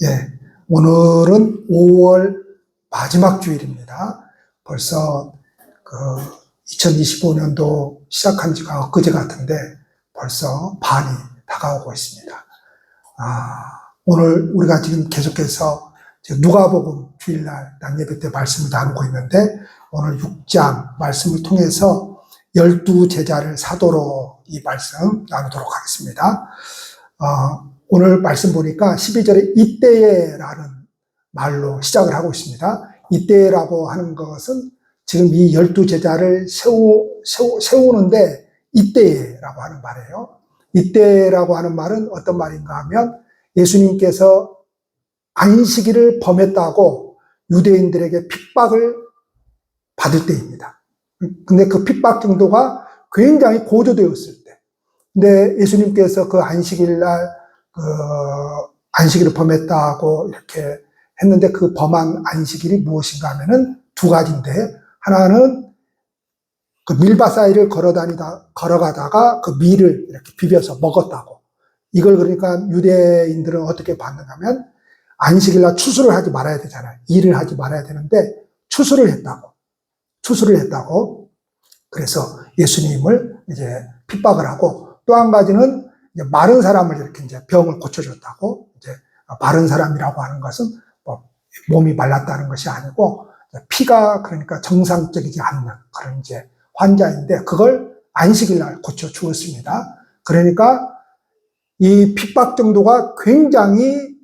예, 오늘은 5월 마지막 주일입니다. 벌써 2025년도 시작한 지가 엊그제 같은데 벌써 반이 다가오고 있습니다. 오늘 우리가 지금 계속해서 누가복음 주일날 낮예배 때 말씀을 나누고 있는데 오늘 6장 말씀을 통해서 12제자를 사도로 이 말씀 나누도록 하겠습니다. 오늘 말씀 보니까 12절에 이때에라는 말로 시작을 하고 있습니다. 이때라고 하는 것은 지금 이 12제자를 세우는데 이때라고 하는 말이에요. 이때라고 하는 말은 어떤 말인가 하면 예수님께서 안식일을 범했다고 유대인들에게 핍박을 받을 때입니다. 근데 그 핍박 정도가 굉장히 고조되었을 때. 근데 예수님께서 그 안식일 날 안식일을 범했다고 이렇게 했는데 그 범한 안식일이 무엇인가 하면은 두 가지인데, 하나는 그 밀밭 사이를 걸어가다가 그 밀을 이렇게 비벼서 먹었다고. 이걸 그러니까 유대인들은 어떻게 봤는가 하면 안식일 날 추수를 하지 말아야 되잖아요. 일을 하지 말아야 되는데 추수를 했다고. 그래서 예수님을 이제 핍박을 하고, 또 한 가지는 이제 마른 사람을 이렇게 이제 병을 고쳐줬다고. 이제 마른 사람이라고 하는 것은 뭐 몸이 말랐다는 것이 아니고 피가 그러니까 정상적이지 않는 그런 이제 환자인데 그걸 안식일 날 고쳐 주었습니다. 그러니까 이 핍박 정도가 굉장히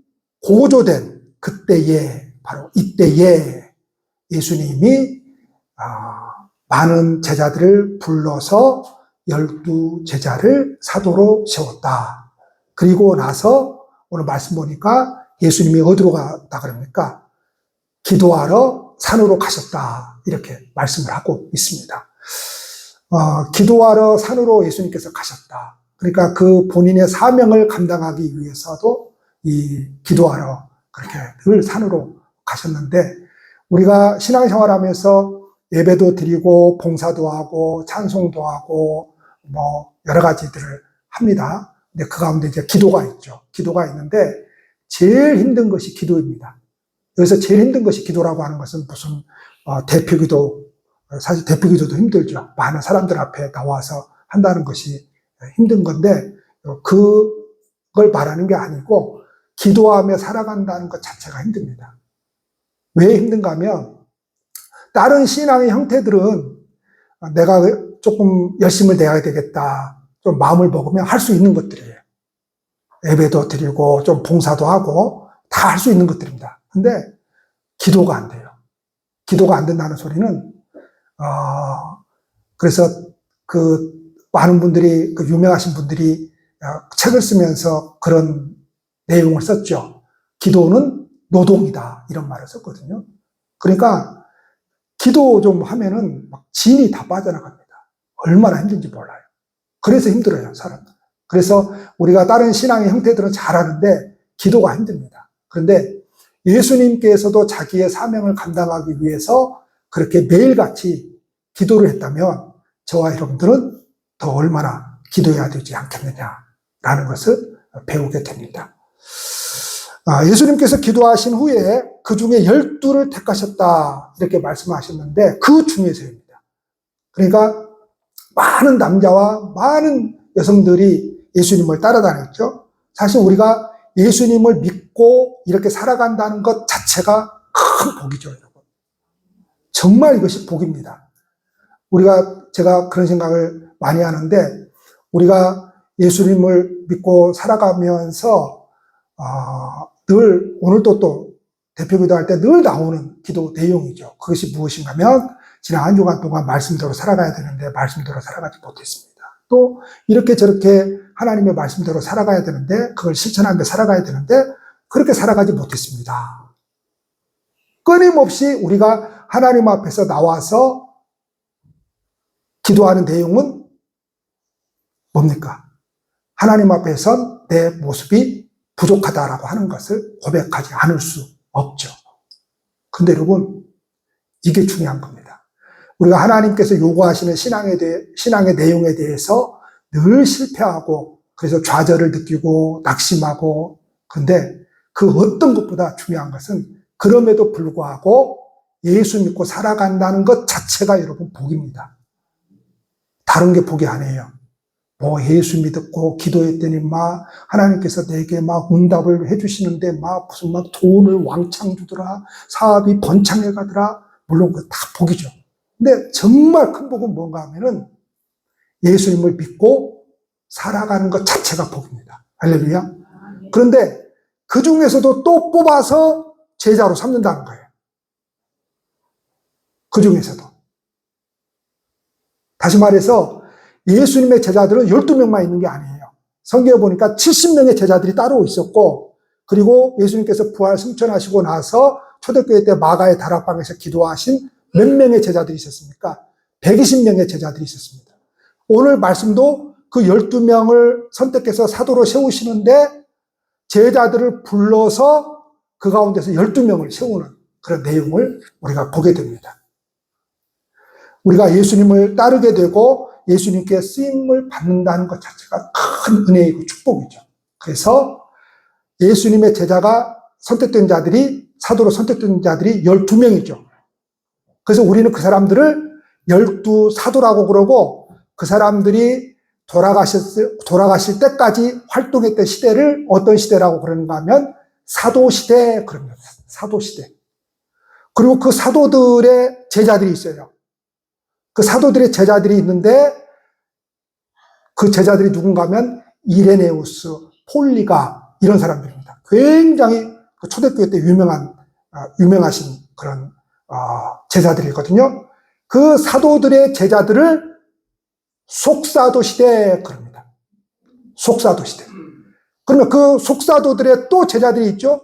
고조된 그때에, 바로 이때에 예수님이 많은 제자들을 불러서 12제자를 사도로 세웠다. 그리고 나서 오늘 말씀 보니까 예수님이 어디로 갔다 그럽니까? 기도하러 산으로 가셨다. 이렇게 말씀을 하고 있습니다. 기도하러 산으로 예수님께서 가셨다. 그러니까 그 본인의 사명을 감당하기 위해서도 이 기도하러 그렇게 늘 산으로 가셨는데, 우리가 신앙생활하면서 예배도 드리고 봉사도 하고 찬송도 하고 뭐 여러 가지들을 합니다. 근데 그 가운데 이제 기도가 있죠. 기도가 있는데 제일 힘든 것이 기도입니다. 여기서 제일 힘든 것이 기도라고 하는 것은 무슨 대표기도, 사실 대표기도도 힘들죠. 많은 사람들 앞에 나와서 한다는 것이 힘든 건데 그걸 말하는 게 아니고 기도하며 살아간다는 것 자체가 힘듭니다. 왜 힘든가 하면 다른 신앙의 형태들은 내가 조금 열심을 내야 되겠다, 좀 마음을 먹으면 할 수 있는 것들이에요. 예배도 드리고 좀 봉사도 하고 다 할 수 있는 것들입니다. 근데 기도가 안 돼요. 기도가 안 된다는 소리는 그래서 그 많은 분들이, 그 유명하신 분들이 책을 쓰면서 그런 내용을 썼죠. 기도는 노동이다, 이런 말을 썼거든요. 그러니까 기도 좀 하면은 막 진이 다 빠져나갑니다. 얼마나 힘든지 몰라요. 그래서 힘들어요, 사람. 그래서 우리가 다른 신앙의 형태들은 잘하는데 기도가 힘듭니다. 그런데 예수님께서도 자기의 사명을 감당하기 위해서 그렇게 매일같이 기도를 했다면 저와 여러분들은 더 얼마나 기도해야 되지 않겠느냐라는 것을 배우게 됩니다. 예수님께서 기도하신 후에 그 중에 12를 택하셨다, 이렇게 말씀하셨는데 그 중에서입니다. 그러니까 많은 남자와 많은 여성들이 예수님을 따라다녔죠. 사실 우리가 예수님을 믿고 이렇게 살아간다는 것 자체가 큰 복이죠, 여러분. 정말 이것이 복입니다. 제가 그런 생각을 많이 하는데, 우리가 예수님을 믿고 살아가면서 늘, 오늘도 또 대표기도 할 때 늘 나오는 기도 내용이죠. 그것이 무엇인가 하면 지난 한 주간 동안 말씀대로 살아가야 되는데 말씀대로 살아가지 못했습니다. 또 이렇게 저렇게 하나님의 말씀대로 살아가야 되는데 그걸 실천하며 살아가야 되는데 그렇게 살아가지 못했습니다. 끊임없이 우리가 하나님 앞에서 나와서 기도하는 내용은 뭡니까? 하나님 앞에선 내 모습이 부족하다라고 하는 것을 고백하지 않을 수 없죠. 근데 여러분, 이게 중요한 겁니다. 우리가 하나님께서 요구하시는 신앙의 내용에 대해서 늘 실패하고, 그래서 좌절을 느끼고 낙심하고, 근데 그 어떤 것보다 중요한 것은 그럼에도 불구하고 예수 믿고 살아간다는 것 자체가 여러분 복입니다. 다른 게 복이 아니에요. 뭐 예수 믿었고 기도했더니 막 하나님께서 내게 막 응답을 해주시는데 막 무슨 막 돈을 왕창 주더라, 사업이 번창해 가더라. 물론 그거 다 복이죠. 근데 정말 큰 복은 뭔가 하면은 예수님을 믿고 살아가는 것 자체가 복입니다. 할렐루야. 그런데 그 중에서도 또 뽑아서 제자로 삼는다는 거예요. 그 중에서도. 다시 말해서 예수님의 제자들은 12명만 있는 게 아니에요. 성경에 보니까 70명의 제자들이 따로 있었고, 그리고 예수님께서 부활 승천하시고 나서 초대교회 때 마가의 다락방에서 기도하신 몇 명의 제자들이 있었습니까? 120명의 제자들이 있었습니다. 오늘 말씀도 그 12명을 선택해서 사도로 세우시는데 제자들을 불러서 그 가운데서 12명을 세우는 그런 내용을 우리가 보게 됩니다. 우리가 예수님을 따르게 되고 예수님께 쓰임을 받는다는 것 자체가 큰 은혜이고 축복이죠. 그래서 예수님의 제자가 선택된 자들이, 사도로 선택된 자들이 12명이죠. 그래서 우리는 그 사람들을 12사도라고 그러고, 그 사람들이 돌아가실 때까지 활동했던 시대를 어떤 시대라고 그러는가 하면 사도시대 그럽니다. 사도시대. 그리고 그 사도들의 제자들이 있어요. 그 사도들의 제자들이 있는데 그 제자들이 누군가 하면 이레네우스, 폴리가 이런 사람들입니다. 굉장히 초대교회 때 유명하신 그런 제자들이거든요. 그 사도들의 제자들을 속사도 시대 그럽니다. 속사도 시대. 그러면 그 속사도들의 또 제자들이 있죠.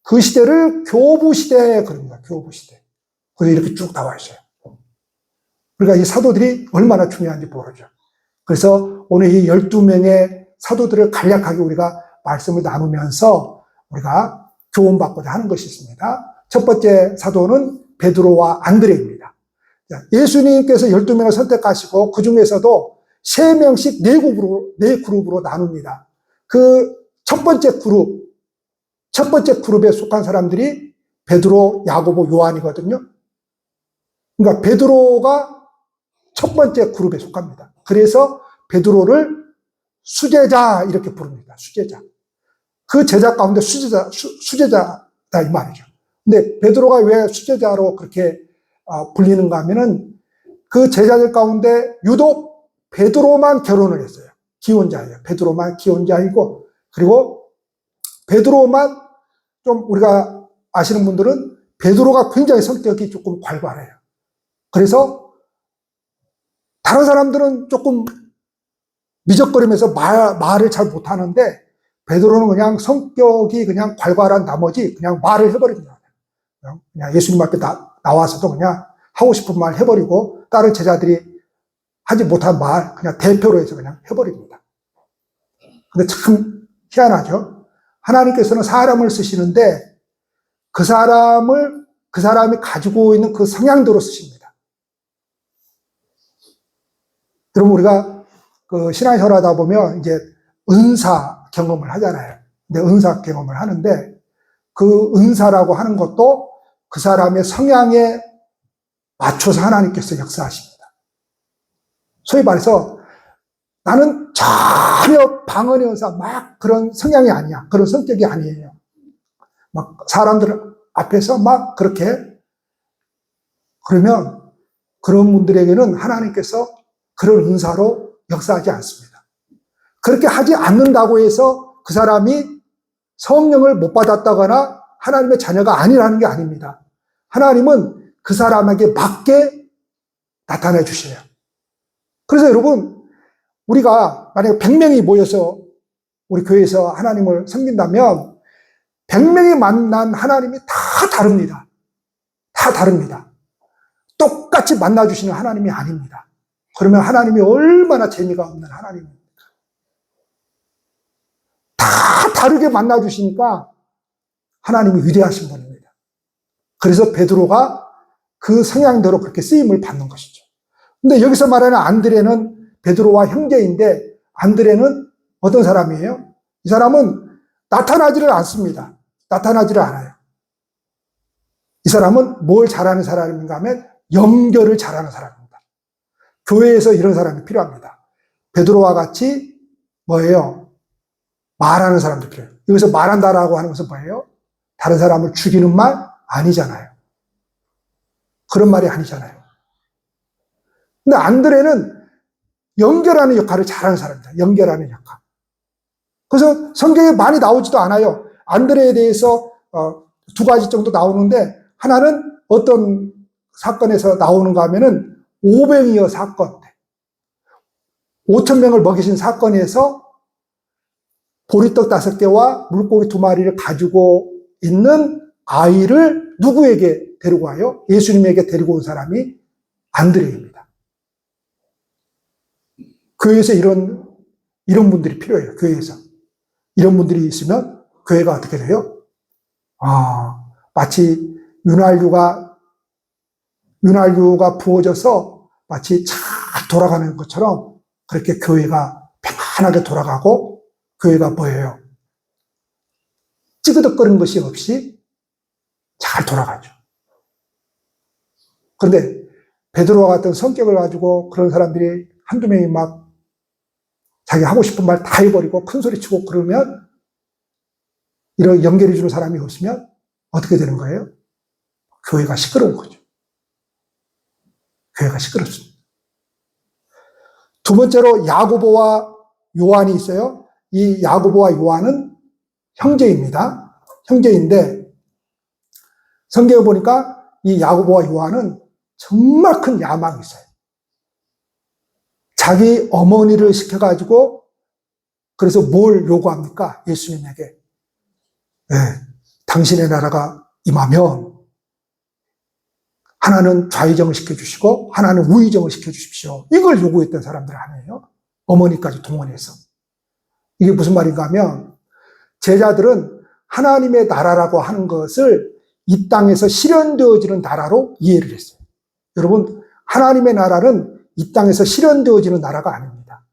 그 시대를 교부 시대 그럽니다. 교부 시대. 그래서 이렇게 쭉 나와 있어요. 그러니까 이 사도들이 얼마나 중요한지 모르죠. 그래서 오늘 이 12명의 사도들을 간략하게 우리가 말씀을 나누면서 우리가 교훈받고자 하는 것이 있습니다. 첫 번째 사도는 베드로와 안드레입니다. 예수님께서 12명을 선택하시고 그 중에서도 3명씩 4그룹으로 나눕니다. 그 첫 번째 그룹에 속한 사람들이 베드로, 야고보, 요한이거든요. 그러니까 베드로가 첫 번째 그룹에 속합니다. 그래서 베드로를 수제자 이렇게 부릅니다. 수제자. 그 제자 가운데 수제자다 이 말이죠. 근데 베드로가 왜 수제자로 그렇게 불리는가 하면은 그 제자들 가운데 유독 베드로만 결혼을 했어요. 기혼자예요. 베드로만 기혼자이고, 그리고 베드로만 좀 우리가 아시는 분들은 베드로가 굉장히 성격이 조금 괄괄해요. 그래서 다른 사람들은 조금 미적거리면서 말을 잘 못하는데 베드로는 그냥 성격이 그냥 괄괄한 나머지 그냥 말을 해버립니다. 그냥 예수님 앞에 나와서도 그냥 하고 싶은 말 해버리고 다른 제자들이 하지 못한 말 그냥 대표로 해서 그냥 해버립니다. 근데 참 희한하죠. 하나님께서는 사람을 쓰시는데 그 사람이 가지고 있는 그 성향대로 쓰십니다. 여러분, 우리가 그 신앙생활 하다 보면 이제 은사 경험을 하잖아요. 근데 은사 경험을 하는데 그 은사라고 하는 것도 그 사람의 성향에 맞춰서 하나님께서 역사하십니다. 소위 말해서 나는 전혀 방언의 은사 막 그런 성향이 아니야. 그런 성격이 아니에요. 막 사람들 앞에서 막 그렇게 그러면 그런 분들에게는 하나님께서 그런 은사로 역사하지 않습니다. 그렇게 하지 않는다고 해서 그 사람이 성령을 못 받았다거나 하나님의 자녀가 아니라는 게 아닙니다. 하나님은 그 사람에게 맞게 나타내 주셔요. 그래서 여러분, 우리가 만약에 100명이 모여서 우리 교회에서 하나님을 섬긴다면 100명이 만난 하나님이 다 다릅니다. 다 다릅니다. 똑같이 만나주시는 하나님이 아닙니다. 그러면 하나님이 얼마나 재미가 없는 하나님입니까? 다 다르게 만나주시니까 하나님이 위대하신 분입니다. 그래서 베드로가 그 성향대로 그렇게 쓰임을 받는 것이죠. 근데 여기서 말하는 안드레는 베드로와 형제인데 안드레는 어떤 사람이에요? 이 사람은 나타나지를 않습니다. 나타나지를 않아요. 이 사람은 뭘 잘하는 사람인가 하면 연결을 잘하는 사람입니다. 교회에서 이런 사람이 필요합니다. 베드로와 같이 뭐예요? 말하는 사람도 필요해요. 여기서 말한다라고 하는 것은 뭐예요? 다른 사람을 죽이는 말 아니잖아요. 그런 말이 아니잖아요. 근데 안드레는 연결하는 역할을 잘하는 사람입니다. 연결하는 역할. 그래서 성경에 많이 나오지도 않아요. 안드레에 대해서 두 가지 정도 나오는데, 하나는 어떤 사건에서 나오는가 하면은 오병이어 사건, 5,000명을 먹이신 사건에서 보리떡 5개와 물고기 2마리를 가지고 있는 아이를 누구에게 데리고 와요? 예수님에게 데리고 온 사람이 안드레입니다. 교회에서 이런 분들이 필요해요. 교회에서. 이런 분들이 있으면 교회가 어떻게 돼요? 마치 윤활유가 부어져서 마치 잘 돌아가는 것처럼 그렇게 교회가 평안하게 돌아가고, 교회가 뭐예요? 찌그덕거리는 것이 없이 잘 돌아가죠. 그런데 베드로와 같은 성격을 가지고 그런 사람들이 한두 명이 막 자기 하고 싶은 말 다 해버리고 큰 소리 치고 그러면, 이런 연결해 주는 사람이 없으면 어떻게 되는 거예요? 교회가 시끄러운 거죠. 교회가 시끄럽습니다. 두 번째로 야고보와 요한이 있어요. 이 야고보와 요한은 형제입니다. 형제인데, 성경에 보니까 이 야고보와 요한은 정말 큰 야망이 있어요. 자기 어머니를 시켜가지고, 그래서 뭘 요구합니까? 예수님에게. 네, 당신의 나라가 임하면 하나는 좌의정을 시켜주시고 하나는 우의정을 시켜주십시오. 이걸 요구했던 사람들 아니에요. 어머니까지 동원해서. 이게 무슨 말인가 하면, 제자들은 하나님의 나라라고 하는 것을 이 땅에서 실현되어지는 나라로 이해를 했어요. 여러분, 하나님의 나라는 이 땅에서 실현되어지는 나라가 아닙니다.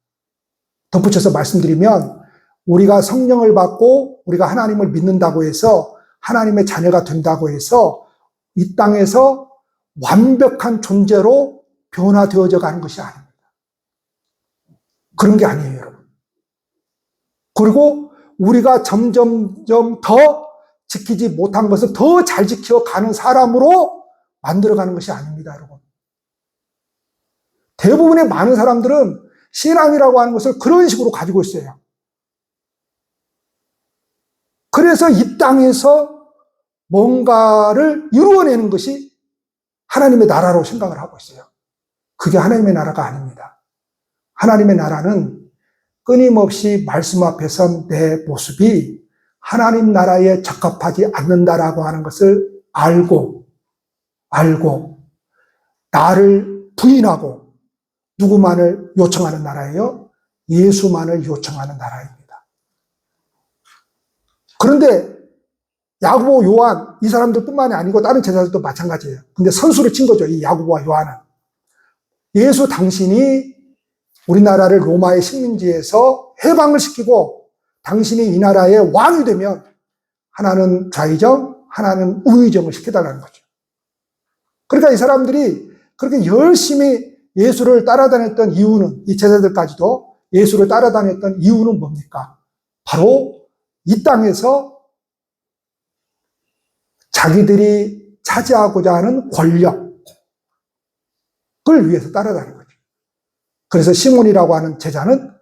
덧붙여서 말씀드리면, 우리가 성령을 받고 우리가 하나님을 믿는다고 해서 하나님의 자녀가 된다고 해서 이 땅에서 완벽한 존재로 변화되어져 가는 것이 아닙니다. 그런 게 아니에요, 여러분. 그리고 우리가 점점점 더 지키지 못한 것을 더 잘 지켜가는 사람으로 만들어가는 것이 아닙니다, 여러분. 대부분의 많은 사람들은 신앙이라고 하는 것을 그런 식으로 가지고 있어요. 그래서 이 땅에서 뭔가를 이루어내는 것이 하나님의 나라로 생각을 하고 있어요. 그게 하나님의 나라가 아닙니다. 하나님의 나라는 끊임없이 말씀 앞에 선 내 모습이 하나님 나라에 적합하지 않는다라고 하는 것을 알고 나를 부인하고 누구만을 요청하는 나라예요? 예수만을 요청하는 나라입니다. 그런데 야고보, 요한, 이 사람들뿐만이 아니고 다른 제자들도 마찬가지예요. 근데 선수를 친 거죠, 이 야고보와 요한은. 예수 당신이 우리나라를 로마의 식민지에서 해방을 시키고 당신이 이 나라의 왕이 되면 하나는 좌의정, 하나는 우의정을 시켜달라는 거죠. 그러니까 이 사람들이 그렇게 열심히 예수를 따라다녔던 이유는, 이 제자들까지도 예수를 따라다녔던 이유는 뭡니까? 바로 이 땅에서 자기들이 차지하고자 하는 권력을 위해서 따라다니는 거죠. 그래서 시몬이라고 하는 제자는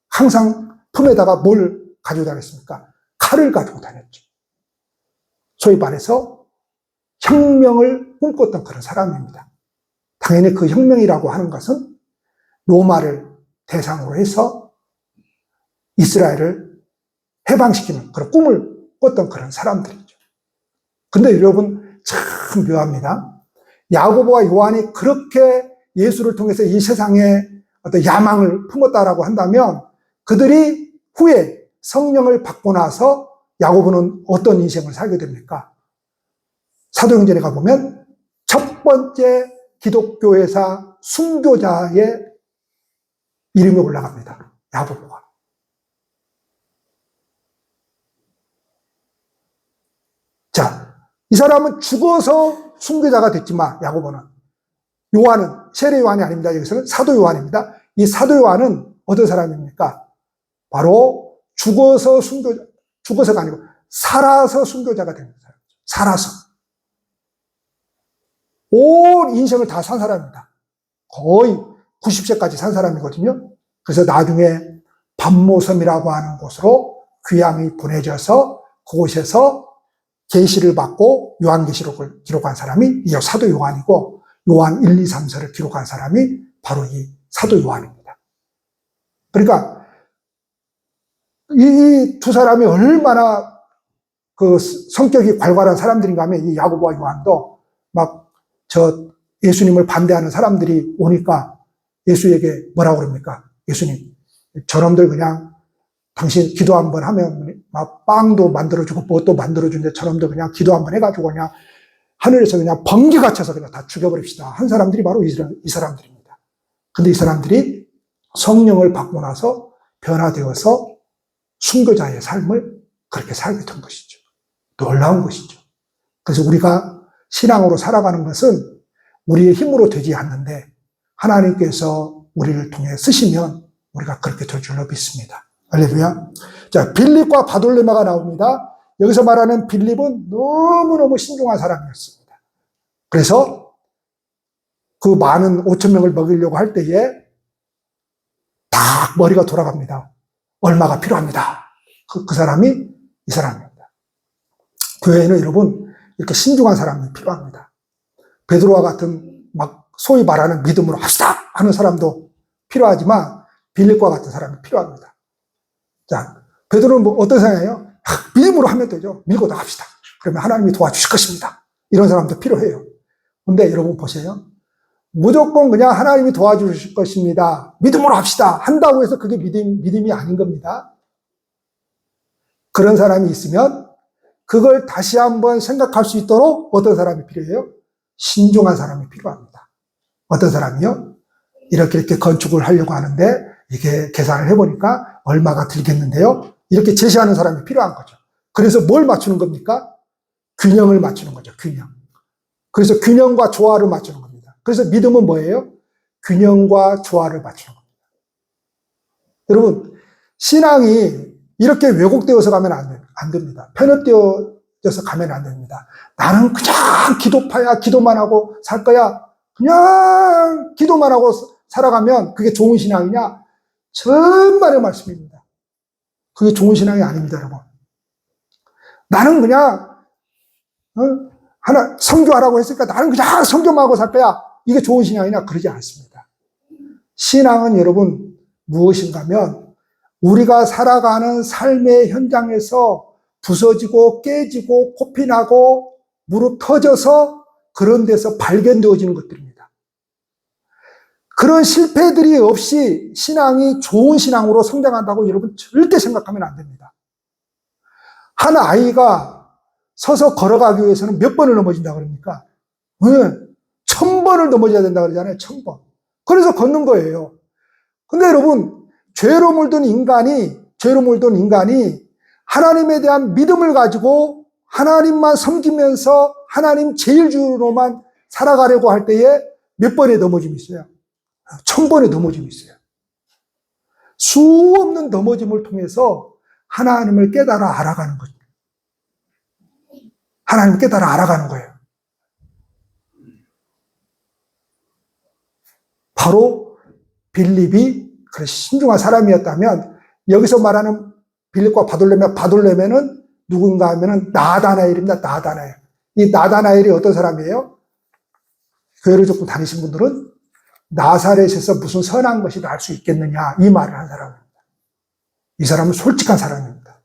항상 품에다가 뭘 가지고 다녔습니까? 칼을 가지고 다녔죠. 소위 말해서 혁명을 꿈꿨던 그런 사람입니다. 당연히 그 혁명이라고 하는 것은 로마를 대상으로 해서 이스라엘을 해방시키는 그런 꿈을 꿨던 그런 사람들이죠. 근데 여러분, 참 묘합니다. 야고보와 요한이 그렇게 예수를 통해서 이 세상에 어떤 야망을 품었다라고 한다면, 그들이 후에 성령을 받고 나서 야고보는 어떤 인생을 살게 됩니까? 사도행전에 가보면 첫 번째 기독교회사 순교자의 이름이 올라갑니다. 야고보가. 이 사람은 죽어서 순교자가 됐지만, 야고보는. 요한은, 세례 요한이 아닙니다. 여기서는 사도 요한입니다. 이 사도 요한은 어떤 사람입니까? 바로 죽어서가 아니고, 살아서 순교자가 된 사람. 살아서. 온 인생을 다 산 사람입니다. 거의 90세까지 산 사람이거든요. 그래서 나중에 반모섬이라고 하는 곳으로 귀양이 보내져서 그곳에서 계시를 받고 요한계시록을 기록한 사람이 이 사도 요한이고, 요한 1, 2, 3서를 기록한 사람이 바로 이 사도 요한입니다. 그러니까 이 두 사람이 얼마나 그 성격이 괄괄한 사람들인가 하면, 이 야고보와 요한도 막 예수님을 반대하는 사람들이 오니까 예수에게 뭐라고 그럽니까? 예수님, 저놈들 그냥 당신 기도 한번 하면 막 빵도 만들어주고 뭣도 만들어주는데 저놈들 그냥 기도 한번 해가지고 그냥 하늘에서 그냥 번개가 쳐서 그냥 다 죽여버립시다. 한 사람들이 바로 이 사람들입니다. 근데 이 사람들이 성령을 받고 나서 변화되어서 순교자의 삶을 그렇게 살게 된 것이죠. 놀라운 것이죠. 그래서 우리가 신앙으로 살아가는 것은 우리의 힘으로 되지 않는데 하나님께서 우리를 통해 쓰시면 우리가 그렇게 될 줄로 믿습니다. 할렐루야. 자, 빌립과 바돌레마가 나옵니다. 여기서 말하는 빌립은 너무너무 신중한 사람이었습니다. 그래서 그 많은 5,000명을 먹이려고 할 때에 딱 머리가 돌아갑니다. 얼마가 필요합니다. 그 사람이 이 사람입니다. 교회에는 여러분 이렇게 신중한 사람이 필요합니다. 베드로와 같은 막 소위 말하는 믿음으로 합시다 하는 사람도 필요하지만 빌립과 같은 사람이 필요합니다. 자, 베드로는 뭐 어떤 생각이에요? 믿음으로 하면 되죠. 밀고 나갑시다. 그러면 하나님이 도와주실 것입니다. 이런 사람도 필요해요. 근데 여러분 보세요. 무조건 그냥 하나님이 도와주실 것입니다. 믿음으로 합시다. 한다고 해서 그게 믿음이 아닌 겁니다. 그런 사람이 있으면 그걸 다시 한번 생각할 수 있도록 어떤 사람이 필요해요? 신중한 사람이 필요합니다. 어떤 사람이요? 이렇게 건축을 하려고 하는데 이게 계산을 해보니까 얼마가 들겠는데요? 이렇게 제시하는 사람이 필요한 거죠. 그래서 뭘 맞추는 겁니까? 균형을 맞추는 거죠. 균형. 그래서 균형과 조화를 맞추는 겁니다. 그래서 믿음은 뭐예요? 균형과 조화를 맞추는 겁니다. 여러분, 신앙이 이렇게 왜곡되어서 가면 안 됩니다. 편협되어져서 가면 안 됩니다. 나는 그냥 기도파야, 기도만 하고 살 거야. 그냥 기도만 하고 살아가면 그게 좋은 신앙이냐? 정말의 말씀입니다. 그게 좋은 신앙이 아닙니다, 여러분. 나는 그냥 하나 선교하라고 했으니까 나는 그냥 선교만 하고 살 거야. 이게 좋은 신앙이냐? 그러지 않습니다. 신앙은 여러분 무엇인가 하면 우리가 살아가는 삶의 현장에서 부서지고 깨지고 코피나고 무릎 터져서 그런 데서 발견되어지는 것들입니다. 그런 실패들이 없이 신앙이 좋은 신앙으로 성장한다고 여러분 절대 생각하면 안 됩니다. 한 아이가 서서 걸어가기 위해서는 몇 번을 넘어진다 그럽니까? 1000번을 넘어져야 된다 그러잖아요. 1000번. 그래서 걷는 거예요. 근데 여러분, 죄로 물든 인간이 하나님에 대한 믿음을 가지고 하나님만 섬기면서 하나님 제일주로만 살아가려고 할 때에 몇 번의 넘어짐이 있어요? 1000번의 넘어짐이 있어요. 수 없는 넘어짐을 통해서 하나님을 깨달아 알아가는 거죠. 하나님을 깨달아 알아가는 거예요. 바로 빌립이 그래 신중한 사람이었다면 여기서 말하는 빌립과 바돌레메는 누군가 하면은 나다나엘입니다. 나다나엘. 이 나다나엘이 어떤 사람이에요? 교회를 조금 다니신 분들은 나사렛에서 무슨 선한 것이 날 수 있겠느냐 이 말을 한 사람입니다. 이 사람은 솔직한 사람입니다.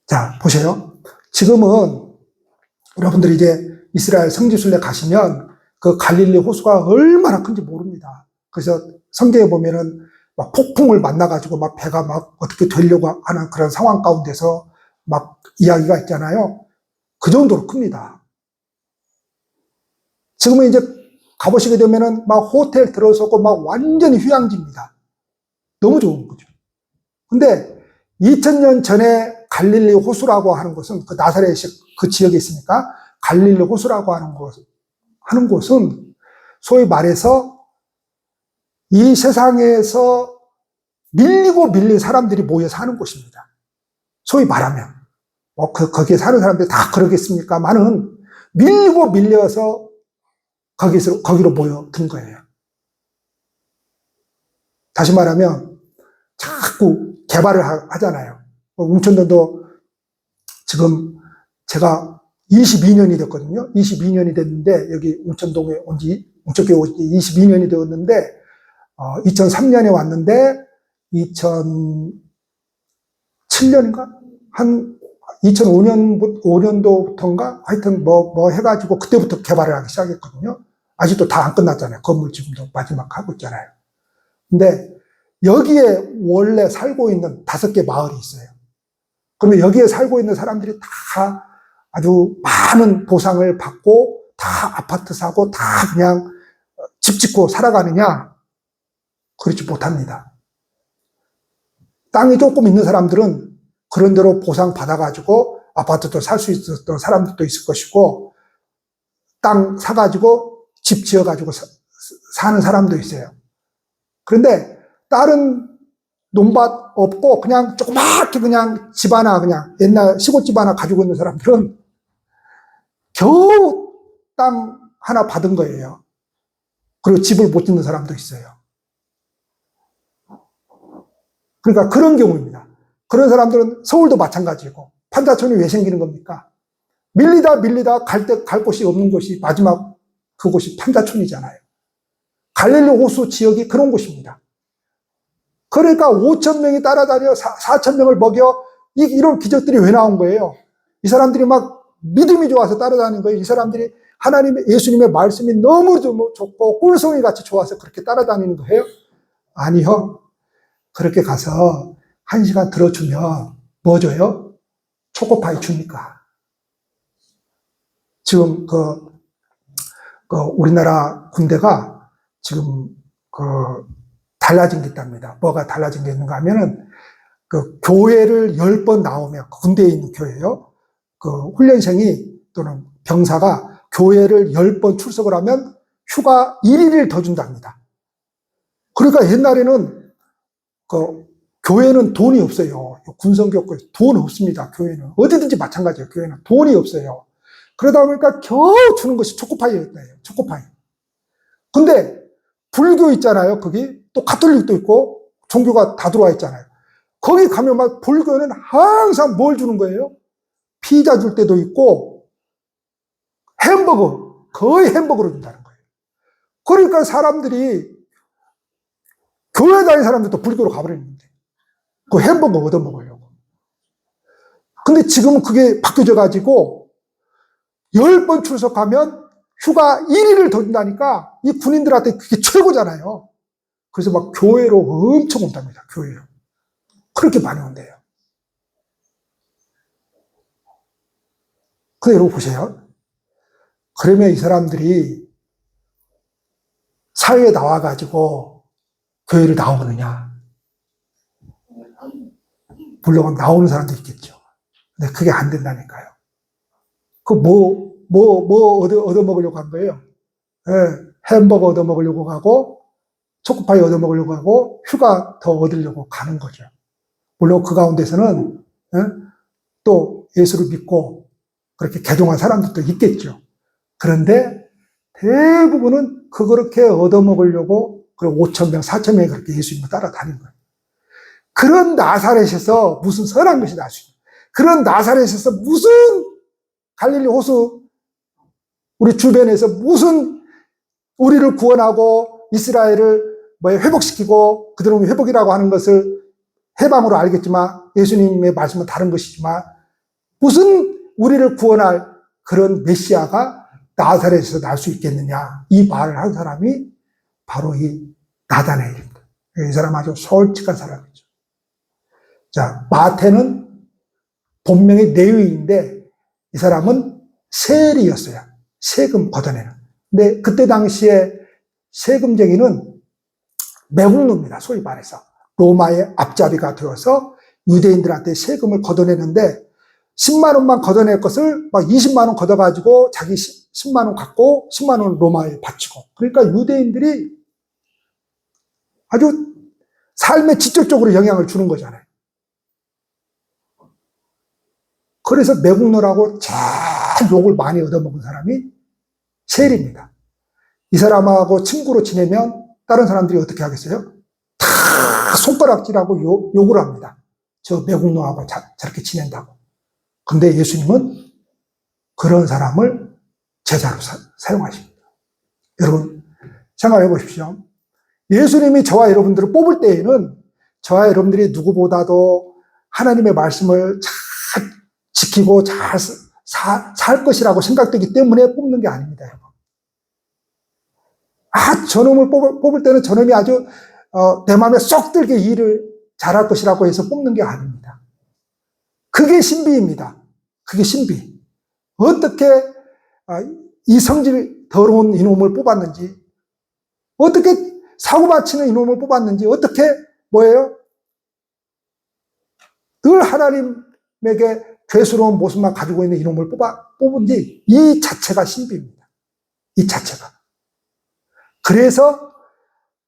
자, 보세요. 지금은 여러분들이 이제 이스라엘 성지순례 가시면 그 갈릴리 호수가 얼마나 큰지 모릅니다. 그래서 성경에 보면은 막 폭풍을 만나가지고 막 배가 막 어떻게 되려고 하는 그런 상황 가운데서 막 이야기가 있잖아요. 그 정도로 큽니다. 지금은 이제 가보시게 되면은 막 호텔 들어서고 막 완전히 휴양지입니다. 너무 좋은 거죠. 근데 2000년 전에 갈릴리 호수라고 하는 곳은 그 나사렛 그 지역에 있으니까 갈릴리 호수라고 하는 곳은 소위 말해서 이 세상에서 밀리고 밀린 사람들이 모여 사는 곳입니다. 소위 말하면 거기에 사는 사람들이 다 그러겠습니까만은 밀리고 밀려서 거기로 모여든 거예요. 다시 말하면 자꾸 개발을 하잖아요. 웅천동도 지금 제가 22년이 됐거든요. 22년이 됐는데 여기 웅천동에 웅천교에 온 지 22년이 되었는데 2003년에 왔는데 2007년인가? 한 2005년도부터인가? 하여튼 뭐 해가지고 그때부터 개발을 하기 시작했거든요. 아직도 다 안 끝났잖아요. 건물 지금도 마지막 하고 있잖아요. 근데 여기에 원래 살고 있는 5개 마을이 있어요. 그러면 여기에 살고 있는 사람들이 다 아주 많은 보상을 받고 다 아파트 사고 다 그냥 집 짓고 살아가느냐? 그렇지 못합니다. 땅이 조금 있는 사람들은 그런 대로 보상 받아가지고 아파트도 살 수 있었던 사람들도 있을 것이고 땅 사가지고 집 지어가지고 사는 사람도 있어요. 그런데 다른 논밭 없고 그냥 조그맣게 그냥 집 하나 그냥 옛날 시골집 하나 가지고 있는 사람들은 겨우 땅 하나 받은 거예요. 그리고 집을 못 짓는 사람도 있어요. 그러니까 그런 경우입니다. 그런 사람들은 서울도 마찬가지고 판자촌이 왜 생기는 겁니까? 밀리다 갈 곳이 없는 곳이 마지막 그곳이 판자촌이잖아요. 갈릴리 호수 지역이 그런 곳입니다. 그러니까 5천 명이 따라다녀 4천 명을 먹여 이런 기적들이 왜 나온 거예요? 이 사람들이 막 믿음이 좋아서 따라다니는 거예요. 이 사람들이 예수님의 말씀이 너무 좋고 꿀송이 같이 좋아서 그렇게 따라다니는 거예요? 아니요. 그렇게 가서 1시간 들어주면 뭐 줘요? 초코파이 줍니까? 지금 우리나라 군대가 지금 달라진 게 있답니다. 뭐가 달라진 게 있는가 하면은 교회를 10번 나오면 군대에 있는 교회요. 훈련생이 또는 병사가 교회를 10번 출석을 하면 휴가 1일을 더 준답니다. 그러니까 옛날에는 교회는 돈이 없어요. 군성교육과 돈 없습니다. 교회는 어디든지 마찬가지예요. 교회는 돈이 없어요. 그러다 보니까 겨우 주는 것이 초코파이였대요. 초코파이. 근데 불교 있잖아요. 거기 또 가톨릭도 있고 종교가 다 들어와 있잖아요. 거기 가면 막 불교는 항상 뭘 주는 거예요? 피자 줄 때도 있고 햄버거, 거의 햄버거를 준다는 거예요. 그러니까 사람들이 교회 다니는 사람들도 불교로 가버리는데 그 햄버거 얻어먹으려고. 근데 지금은 그게 바뀌어져 가지고 10번 출석하면 휴가 1일을 더 준다니까 이 군인들한테 그게 최고잖아요. 그래서 막 교회로 엄청 온답니다. 교회로. 그렇게 많이 온대요. 근데 여러분 보세요. 그러면 이 사람들이 사회에 나와가지고 교회를 나오느냐? 물론 나오는 사람도 있겠죠. 근데 그게 안 된다니까요. 얻어먹으려고 한 거예요? 네, 햄버거 얻어먹으려고 가고, 초코파이 얻어먹으려고 하고, 휴가 더 얻으려고 가는 거죠. 물론 그 가운데서는, 또 예수를 믿고, 그렇게 개종한 사람들도 있겠죠. 그런데 대부분은 그렇게 얻어먹으려고, 그리고 5,000명, 4,000명이 그렇게 예수님을 따라다닌 거예요. 그런 나사렛에서 무슨 선한 것이 날 수 있는, 그런 나사렛에서 무슨 갈릴리 호수 우리 주변에서 무슨 우리를 구원하고 이스라엘을 회복시키고 그들은 회복이라고 하는 것을 해방으로 알겠지만 예수님의 말씀은 다른 것이지만 무슨 우리를 구원할 그런 메시아가 나사렛에서 날 수 있겠느냐 이 말을 한 사람이 바로 이 나다나엘입니다. 이 사람 아주 솔직한 사람이죠. 자, 마태는 본명이 레위인데 이 사람은 세리였어요. 세금 걷어내는. 근데 그때 당시에 세금쟁이는 매국노입니다. 소위 말해서. 로마의 앞잡이가 되어서 유대인들한테 세금을 걷어내는데 10만 원만 걷어낼 것을 막 20만 원 걷어가지고 자기 10만 원 갖고 10만 원 로마에 바치고. 그러니까 유대인들이 아주 삶에 직접적으로 영향을 주는 거잖아요. 그래서 매국노라고 제일 욕을 많이 얻어먹은 사람이 셀입니다. 이 사람하고 친구로 지내면 다른 사람들이 어떻게 하겠어요? 다 손가락질하고 욕을 합니다. 저 매국노하고 저렇게 지낸다고. 근데 예수님은 그런 사람을 제자로 사용하십니다. 여러분 생각해 보십시오. 예수님이 저와 여러분들을 뽑을 때에는 저와 여러분들이 누구보다도 하나님의 말씀을 잘 지키고 잘 살 것이라고 생각되기 때문에 뽑는 게 아닙니다, 여러분. 저놈을 뽑을 때는 저놈이 아주 내 마음에 쏙 들게 일을 잘할 것이라고 해서 뽑는 게 아닙니다. 그게 신비입니다. 그게 신비. 어떻게 이 성질 더러운 이놈을 뽑았는지, 어떻게 사고 바치는 이놈을 뽑았는지, 어떻게 뭐예요? 늘 하나님에게 죄스러운 모습만 가지고 있는 이놈을 뽑은지, 이 자체가 신비입니다. 이 자체가. 그래서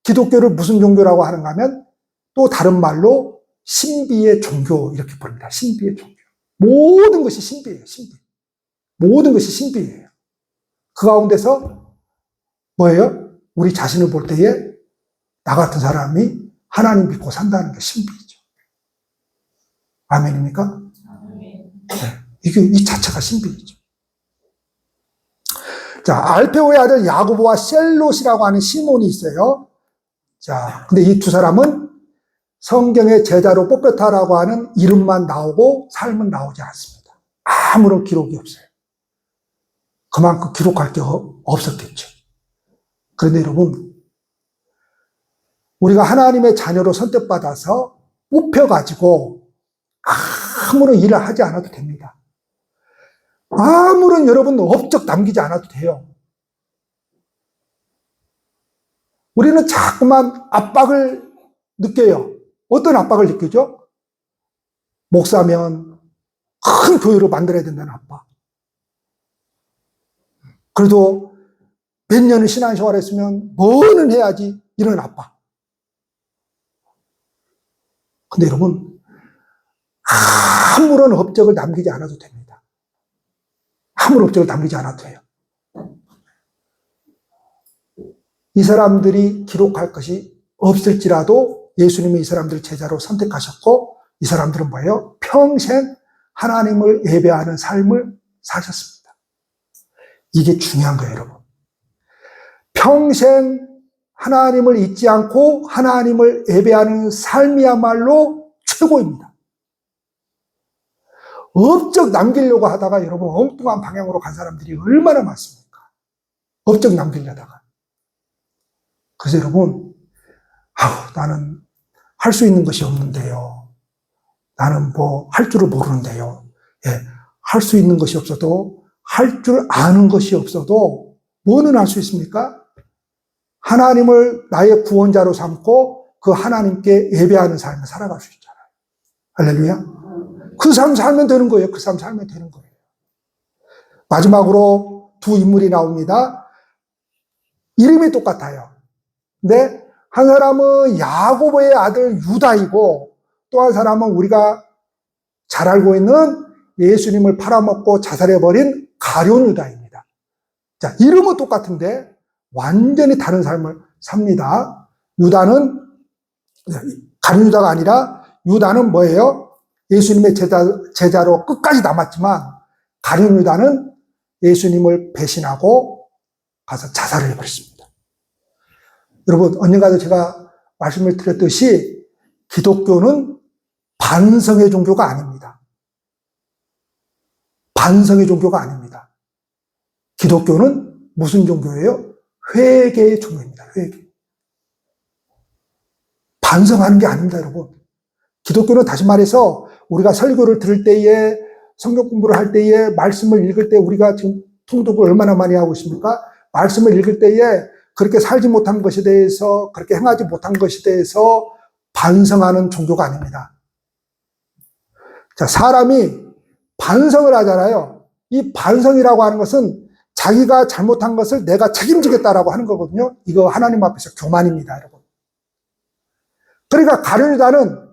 기독교를 무슨 종교라고 하는가 하면 또 다른 말로 신비의 종교 이렇게 부릅니다. 신비의 종교. 모든 것이 신비예요. 신비. 모든 것이 신비예요. 그 가운데서 뭐예요? 우리 자신을 볼 때에 나 같은 사람이 하나님 믿고 산다는 게 신비죠. 아멘입니까? 네. 이 자체가 신비죠. 자, 알페오의 아들 야고보와 셀롯이라고 하는 시몬이 있어요. 자, 근데 이 두 사람은 성경의 제자로 뽑혔다라고 하는 이름만 나오고 삶은 나오지 않습니다. 아무런 기록이 없어요. 그만큼 기록할 게 없었겠죠. 그런데 여러분, 우리가 하나님의 자녀로 선택받아서 뽑혀가지고 아무런 일을 하지 않아도 됩니다. 아무런 여러분 업적 남기지 않아도 돼요. 우리는 자꾸만 압박을 느껴요. 어떤 압박을 느끼죠? 목사면 큰 교회로 만들어야 된다는 압박. 그래도 몇 년을 신앙생활 했으면 뭐는 해야지, 이런 압박. 근데 여러분, 아무런 업적을 남기지 않아도 됩니다. 아무런 업적을 남기지 않아도 돼요. 이 사람들이 기록할 것이 없을지라도 예수님이 이 사람들을 제자로 선택하셨고, 이 사람들은 뭐예요? 평생 하나님을 예배하는 삶을 사셨습니다. 이게 중요한 거예요, 여러분. 평생 하나님을 잊지 않고 하나님을 예배하는 삶이야말로 최고입니다. 업적 남기려고 하다가 여러분 엉뚱한 방향으로 간 사람들이 얼마나 많습니까? 업적 남기려다가. 그래서 여러분, 나는 할 수 있는 것이 없는데요. 나는 뭐 할 줄을 모르는데요. 예, 할 수 있는 것이 없어도, 할 줄 아는 것이 없어도 뭐는 할 수 있습니까? 하나님을 나의 구원자로 삼고 그 하나님께 예배하는 삶을 살아갈 수 있잖아요. 할렐루야. 그 삶 살면 되는 거예요. 그 삶 살면 되는 거예요. 마지막으로 두 인물이 나옵니다. 이름이 똑같아요. 근데 한 사람은 야고보의 아들 유다이고, 또 한 사람은 우리가 잘 알고 있는 예수님을 팔아먹고 자살해버린 가룟 유다입니다. 자, 이름은 똑같은데 완전히 다른 삶을 삽니다. 유다는, 가룟 유다가 아니라 유다는 뭐예요? 예수님의 제자로 끝까지 남았지만, 가룟 유다는 예수님을 배신하고 가서 자살을 해버렸습니다. 여러분, 언젠가도 제가 말씀을 드렸듯이 기독교는 반성의 종교가 아닙니다. 반성의 종교가 아닙니다. 기독교는 무슨 종교예요? 회개의 종교입니다. 회개. 반성하는 게 아닙니다, 여러분. 기독교는 다시 말해서 우리가 설교를 들을 때에, 성경 공부를 할 때에, 말씀을 읽을 때, 우리가 지금 통독을 얼마나 많이 하고 있습니까? 말씀을 읽을 때에 그렇게 살지 못한 것에 대해서, 그렇게 행하지 못한 것에 대해서 반성하는 종교가 아닙니다. 자, 사람이 반성을 하잖아요. 이 반성이라고 하는 것은 자기가 잘못한 것을 내가 책임지겠다라고 하는 거거든요. 이거 하나님 앞에서 교만입니다, 여러분. 그러니까 가룟유다는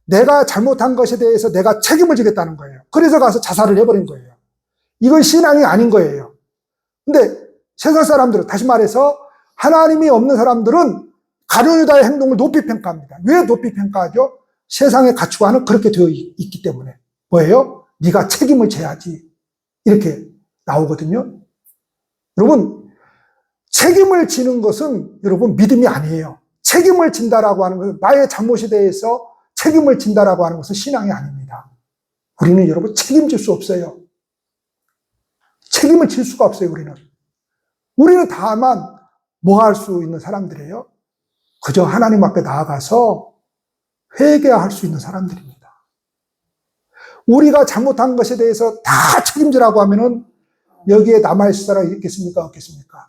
내가 잘못한 것에 대해서 내가 책임을 지겠다는 거예요. 그래서 가서 자살을 해버린 거예요. 이건 신앙이 아닌 거예요. 근데 세상 사람들은, 다시 말해서 하나님이 없는 사람들은 가룟유다의 행동을 높이 평가합니다. 왜 높이 평가하죠? 세상의 가치관은 그렇게 되어 있기 때문에. 뭐예요? 네가 책임을 져야지. 이렇게 나오거든요. 여러분, 책임을 지는 것은 여러분 믿음이 아니에요. 책임을 진다라고 하는 것은, 나의 잘못에 대해서 책임을 진다라고 하는 것은 신앙이 아닙니다. 우리는 여러분 책임질 수 없어요. 책임을 질 수가 없어요, 우리는. 우리는 다만 뭐 할 수 있는 사람들이에요? 그저 하나님 앞에 나아가서 회개할 수 있는 사람들입니다. 우리가 잘못한 것에 대해서 다 책임지라고 하면은 여기에 남아있을 사람이 있겠습니까? 없겠습니까?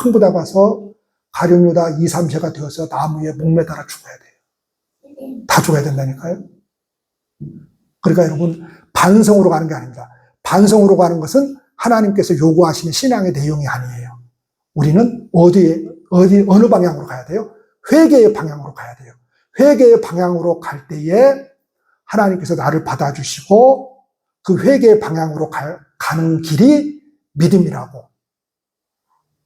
전부 다 가서 가룟유다 2, 3세가 되어서 나무에 목매달아 죽어야 돼요. 다 죽어야 된다니까요. 그러니까 여러분, 반성으로 가는 게 아닙니다. 반성으로 가는 것은 하나님께서 요구하시는 신앙의 내용이 아니에요. 우리는 어느 방향으로 가야 돼요? 회개의 방향으로 가야 돼요. 회개의 방향으로 갈 때에 하나님께서 나를 받아주시고 그 회개의 방향으로 가는 길이 믿음이라고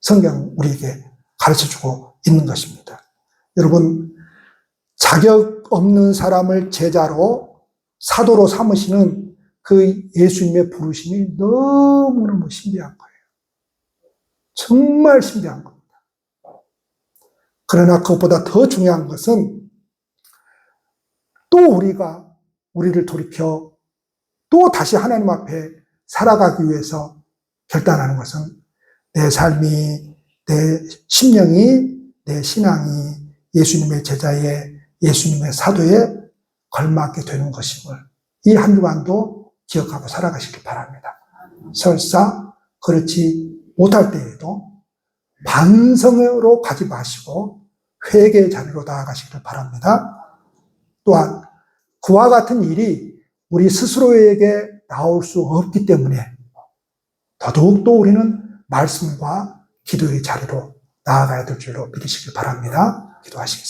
성경 우리에게 가르쳐주고 있는 것입니다. 여러분, 자격 없는 사람을 제자로 사도로 삼으시는 그 예수님의 부르심이 너무너무 신비한 거예요. 정말 신비한 겁니다. 그러나 그것보다 더 중요한 것은 또 우리가 우리를 돌이켜 또 다시 하나님 앞에 살아가기 위해서 결단하는 것은 내 삶이, 내 심령이, 내 신앙이 예수님의 제자의, 예수님의 사도에 걸맞게 되는 것임을 이 한 주간도 기억하고 살아가시길 바랍니다. 설사 그렇지 못할 때에도 반성으로 가지 마시고 회개의 자리로 나아가시길 바랍니다. 또한 그와 같은 일이 우리 스스로에게 나올 수 없기 때문에 더더욱또 우리는 말씀과 기도의 자리로 나아가야 될 줄로 믿으시길 바랍니다. 기도하시겠습니다.